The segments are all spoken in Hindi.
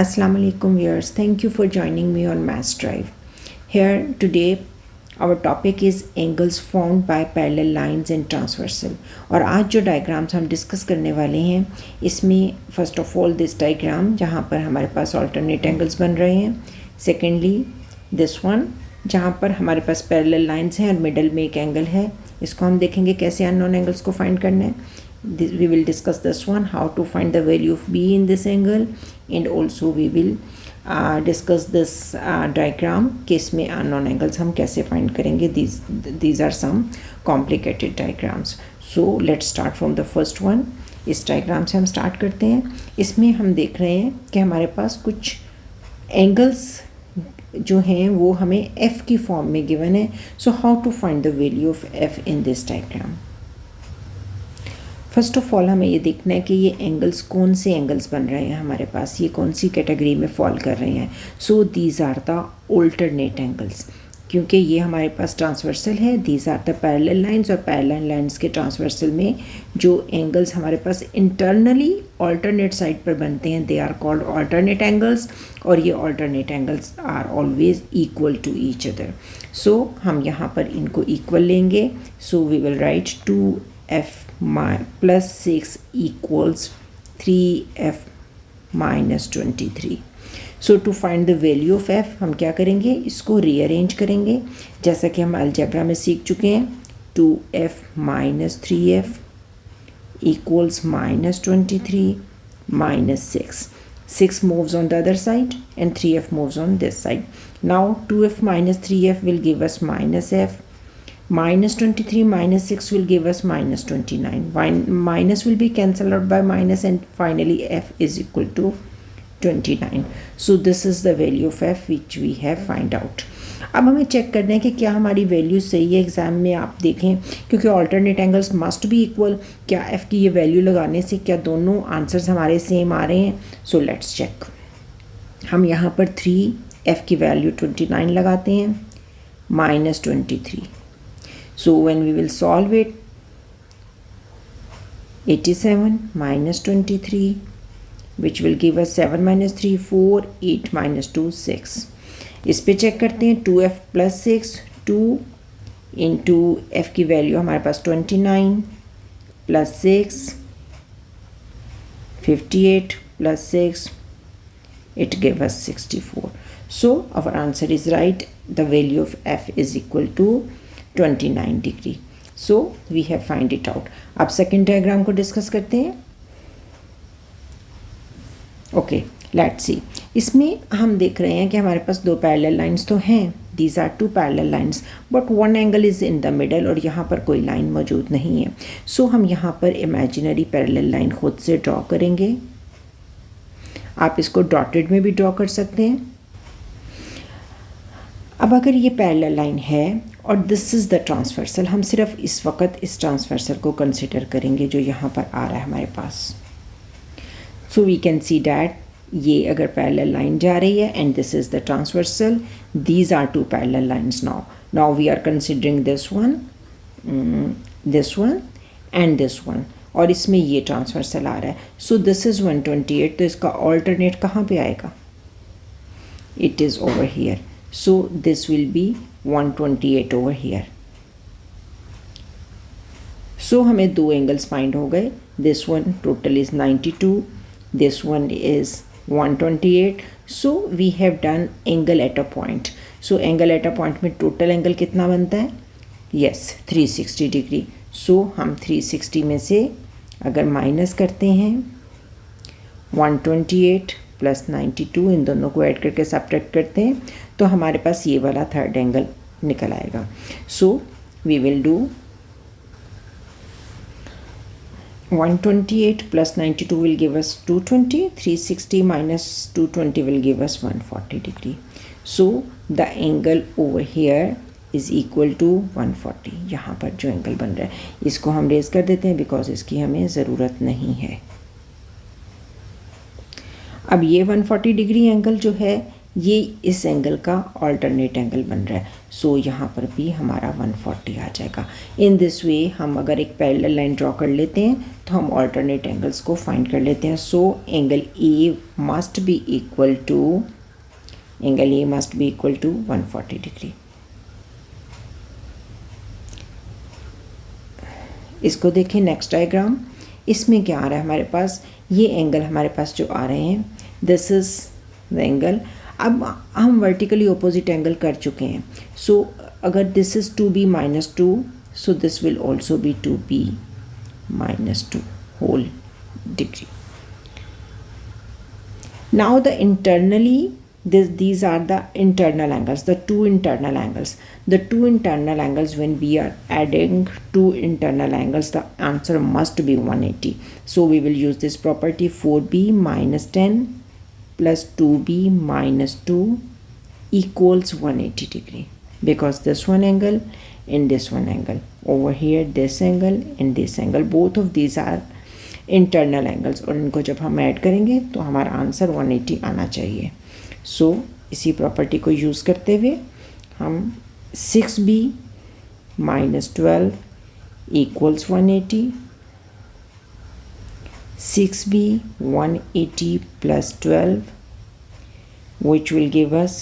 Assalamu alaikum viewers, thank you for joining me on Maths Drive. Here today our topic is angles formed by parallel lines and transversal. और आज जो डायग्राम्स हम डिस्कस करने वाले हैं इसमें first of all this diagram जहाँ पर हमारे पास ऑल्टरनेट एंगल्स बन रहे हैं, सेकेंडली दिस वन जहाँ पर हमारे पास पैरेलल लाइंस हैं और मिडल में एक एंगल है. इसको हम देखेंगे कैसे अननोन एंगल्स को फाइंड करना है. We will discuss this one, how to find the value of B in this angle, and also we will discuss this diagram कि इसमें unknown angles हम कैसे find करेंगे. These are some complicated diagrams. So let's start from the first one. इस diagram से हम start करते हैं. इसमें हम देख रहे हैं कि हमारे पास कुछ angles जो हैं वो हमें F की फॉर्म में given है. So how to find the value of F in this diagram? First of all हमें ये देखना है कि ये एंगल्स कौन से एंगल्स बन रहे हैं हमारे पास, ये कौन सी कैटेगरी में फॉल कर रहे हैं. So these are the alternate angles. क्योंकि ये हमारे पास ट्रांसवर्सल है, these are the parallel lines, और पैरेलल लाइंस के ट्रांसवर्सल में जो एंगल्स हमारे पास इंटरनली ऑल्टरनेट साइड पर बनते हैं they are called alternate angles. और ये alternate angles are always equal to each other. So हम यहाँ पर इनको इक्वल लेंगे. So we will write 2f plus 6 equals 3f minus 23. So to find the value of f हम क्या करेंगे, इसको रीअरेंज करेंगे जैसा कि हम अलजेब्रा में सीख चुके हैं. 2f minus 3f equals minus 23 minus 6. 6 moves on the other side and 3f moves on this side. Now 2f minus 3f will give us minus f. Minus 23 minus 6 will give us minus 29. Minus will be cancelled out by minus and finally f is equal to 29. So this is the value of f which we have find out. अब हमें चेक करना है कि क्या हमारी वैल्यू सही है. एग्जाम में आप देखें क्योंकि alternate angles must be equal, क्या f की ये वैल्यू लगाने से क्या दोनों आंसर्स हमारे सेम आ रहे हैं. So let's check. हम यहाँ पर 3f की वैल्यू 29 लगाते हैं minus 23. So when we will solve it, 87 minus 23, which will give us 7 minus 3, 4, 8 minus 2, 6. इस पे चेक करते हैं. 2f plus 6, 2 into f की वैल्यू हमारे पास 29 plus 6, 58 plus 6, it gave us 64. So our answer is right. The value of f is equal to 29 degree. So we have find it out. अब सेकेंड डायग्राम को डिस्कस करते हैं. Okay let's see. इसमें हम देख रहे हैं कि हमारे पास दो पैरेलल लाइंस तो हैं. These are two parallel lines but one angle is in the middle और यहाँ पर कोई लाइन मौजूद नहीं है. सो हम यहाँ पर इमेजिनरी पैरेलल लाइन खुद से ड्रॉ करेंगे. आप इसको डॉटेड में भी ड्रॉ कर सकते हैं. अब अगर ये पैरेलल लाइन है और दिस इज़ द ट्रांसवर्सल, हम सिर्फ इस वक्त इस ट्रांसवर्सल को कंसिडर करेंगे जो यहाँ पर आ रहा है हमारे पास. So we can see that ये अगर पैरेलल लाइन जा रही है and this is the transversal, these are two parallel lines. Now we are considering this one and this one, और इसमें ये ट्रांसवर्सल आ रहा है. So this is 128. तो इसका ऑल्टरनेट कहाँ पे आएगा? It is over here. So this will be 128 over here. So हमें दो एंगल्स फाइंड हो गए. This one total is 92. This one is 128. So we have done angle at a point. So angle at a point में टोटल एंगल कितना बनता है? Yes, 360 degree. So हम 360 में से अगर माइनस करते हैं 128 प्लस 92, इन दोनों को ऐड करके सब्ट्रैक्ट करते हैं तो हमारे पास ये वाला थर्ड एंगल निकल आएगा. So we will do 128 plus 92 will give us 220. 360 minus 220 will give us 140 degree. So the angle over here is equal to 140. यहाँ पर जो एंगल बन रहा है इसको हम रेज कर देते हैं बिकॉज इसकी हमें ज़रूरत नहीं है. अब ये 140 डिग्री एंगल जो है ये इस एंगल का ऑल्टरनेट एंगल बन रहा है, सो यहाँ पर भी हमारा 140 आ जाएगा। इन दिस वे हम अगर एक पैरेलल लाइन ड्रॉ कर लेते हैं तो हम ऑल्टरनेट एंगल्स को फाइंड कर लेते हैं। So angle A must be equal to 140 degree. इसको देखें नेक्स्ट डायग्राम, इसमें क्या आ रहा है हमारे पास, ये एंगल हमारे पास जो आ रहे हैं, दिस इज़ द एंगल। अब हम वर्टिकली ऑपोजिट एंगल कर चुके हैं, सो अगर this is 2b - 2, so this will also be 2b - 2 whole degree. Now the internally these are the internal angles, the two internal angles. The two internal angles, when we are adding two internal angles, the answer must be 180. So we will use this property, 4b - 10 plus 2b - 2 equals 180 degree, because this one angle and this one angle, over here this angle and this angle, both of these are internal angles, और इनको जब हम ऐड करेंगे तो हमारा आंसर 180 आना चाहिए। सो इसी प्रॉपर्टी को यूज़ करते हुए हम 6b - 12 equals 180, 6b 180 plus 12, which will give us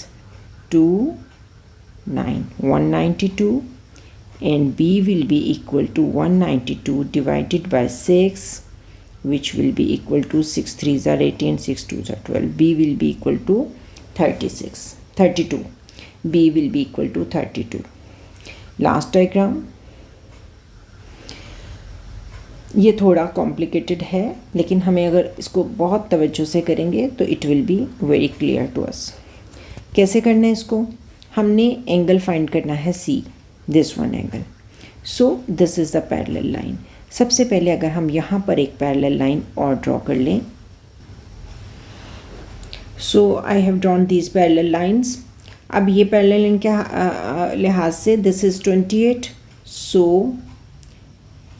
192, and b will be equal to 192 divided by 6, which will be equal to 6 3s are 18, 6 2s are 12. b will be equal to 32. b will be equal to 32. Last diagram, ये थोड़ा कॉम्प्लिकेटेड है, लेकिन हमें अगर इसको बहुत तवज्जो से करेंगे तो it will be very clear to us. कैसे करना है इसको, हमने एंगल फाइंड करना है c, this one angle. So this is the parallel line. सबसे पहले अगर हम यहाँ पर एक पैरेलल लाइन और ड्रॉ कर लें, so I have drawn these parallel lines. अब ये पैरेलल लाइन के लिहाज से दिस इज़ 28, सो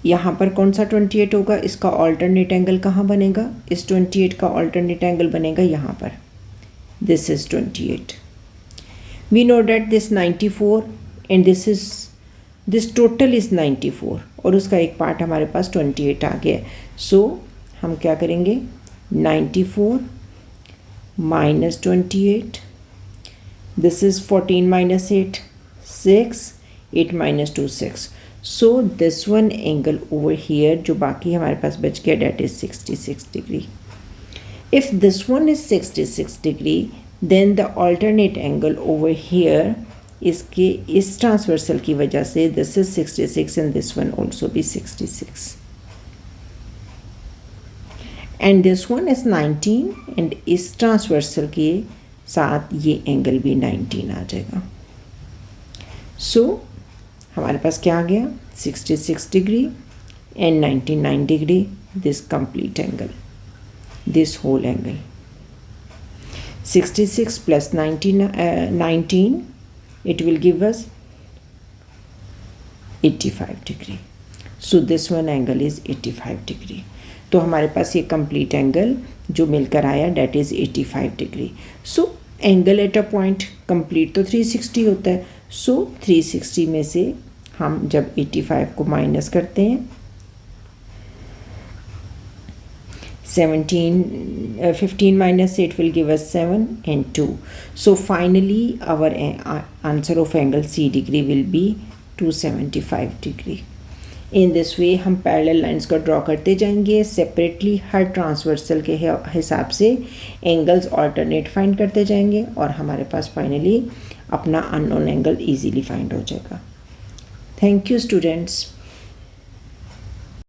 यहाँ पर कौन सा 28 होगा, इसका ऑल्टरनेट एंगल कहाँ बनेगा, इस 28 का ऑल्टरनेट एंगल बनेगा यहाँ पर, this is 28। We know that this 94 and this total is 94, और उसका एक पार्ट हमारे पास 28 आ गया है। सो हम क्या करेंगे, 94 minus 28, this is 14 minus 8, 6, 8 minus 2, 6. So this one angle over here जो बाकी हमारे पास बच गया, that is 66 degree. If this one is 66 degree, then the alternate angle over here इसके इस ट्रांसवर्सल की वजह से this is 66 and this one also be 66. And this one is 19 and इस ट्रांसवर्सल के साथ ये एंगल भी 19 आ जाएगा। सो हमारे पास क्या आ गया, 66 degree and 99 degree, this complete angle, this whole angle. 66 plus 19 it will give us 85 degree. So this one angle is 85 degree. तो हमारे पास ये कंप्लीट एंगल जो मिलकर आया that is 85 degree. So angle at a point complete तो 360 होता है। सो 360 में से हम जब 85 को माइनस करते हैं, 15 minus 8 will give us 7 and 2. So finally our answer of angle C degree will be 275 degree. In this way हम पैरेलल लाइंस को ड्रॉ करते जाएंगे सेपरेटली, हर ट्रांसवर्सल के हिसाब से एंगल्स ऑल्टरनेट फाइंड करते जाएंगे और हमारे पास फाइनली अपना अननोन एंगल इजीली फाइंड हो जाएगा। Thank you students.